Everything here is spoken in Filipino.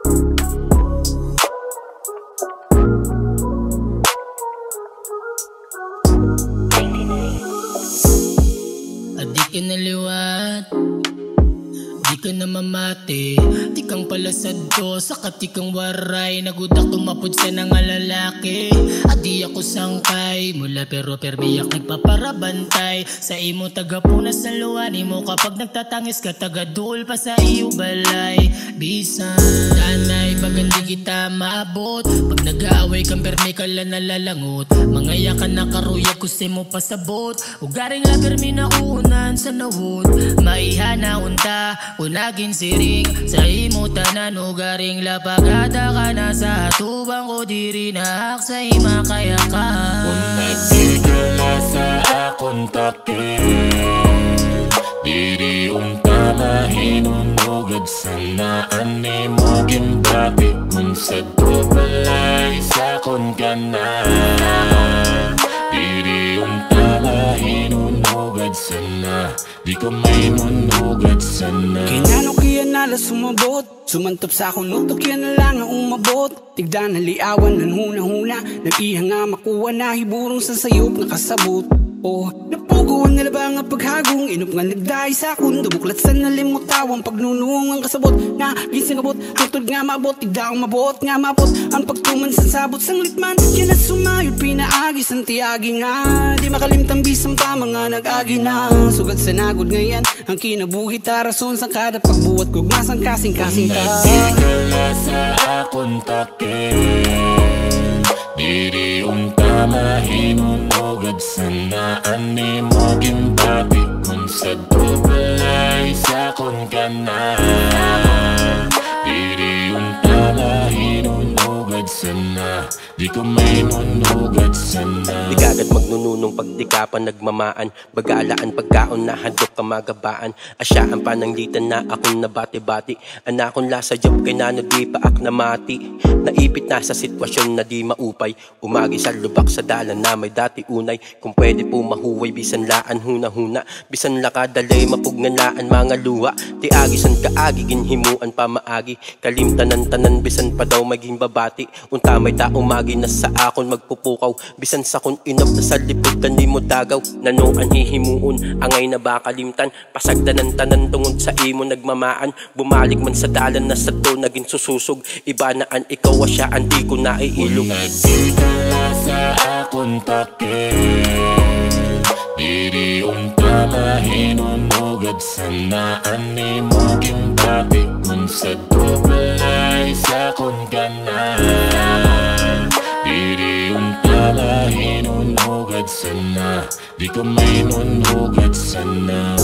Di ka naliwat, di ka na mamati, di kang palasad do, sakat di kang waray. Nagudak tumapod sa nga lalaki, at di ako sangkay. Mula pero perbiyak nagpaparabantay, sa imo tagapunas ng luwani mo. Kapag nagtatangis ka taga-duol pa sa iyo balay. Bisan tanay pag hindi kita maabot, pag nag-aaway kang permi ka lang nalalangot. Mangaya ka na karuyag kusi mo pasabot, ugaring la permi na unan sa nawod. Maihana unta unagin siring, sa imo tanan ugaring lapagada ka na sa tubang ko diri na sa ima kaya ka. Kung nagsigala sa akong takil, diri unta mahinunugad sana ani mo gimbati. Kung sa tubalay sa kon ka na, diri unta mahinunugad sana, di ko mainunugad sana. Kinano kaya nala sumabot, sumantap sa akong nutok yan na lang ang umabot. Tigda na liawan ng huna-huna, nag-iha nga makuha na hiburong sa sayop nakasabot. Oh, napuguan nila ba nga paghagong, inup nga nagdahi sa akong dubuklat sa nalimutawang pagnunuong ang kasabot. Na gising abot, tutod nga maabot, tigda akong mabot nga mabot. Ang pagtuman sa sabot sang litman, yan na sumayod pinaagi sang tiagi nga. Di makalimtang bisang pa mga nag-agi na, sugat sa nagod ngayon ang kinabuhi tarason sang kada pagbuhat gugmasang kasing-kasing ka. Nagsigala sa akong takil, diri unta mahinunugad sana ani mo gimbati. Kung sa tubalay sa kon ka na, diri unta mahinunugad sana, di ko mainunugad sana. Di kagad magnununong pag di ka pa nagmamaan, bagalaan pagkaon na handok ka magabaan. Asyaan pananglitan na akong nabati-bati, anakon la sa job kay nano di pa ak na mati. Naipit na sa sitwasyon na di maupay, umagi sa lubak sa dalan na may dati unay. Kung pwede po mahuway bisan laan huna-huna, bisan lakadalay mapugnalaan mga luha. Ti agisan kaagi ginhimuan pa maagi, kalimtanan-tanan bisan pa daw maging babati. Unta may taumagi na sa akon magpupukaw, bisan sa kon inop na sa lipod ka ni mo dagaw. Nanoan hihimuon angay na bakalimtan, pasagdanan tanan tungod sa imo nagmamaan. Bumalik man sa dalan na sa to naging sususog, iba naan ikaw asya di ko naiilog. Kung nagsigala sa akong takil, diri unta mahinunugad sana ani mo gimbati. Kung sa tubalay sa kon ka na, diri unta mahinunugad sana, di ko mainunugad sana.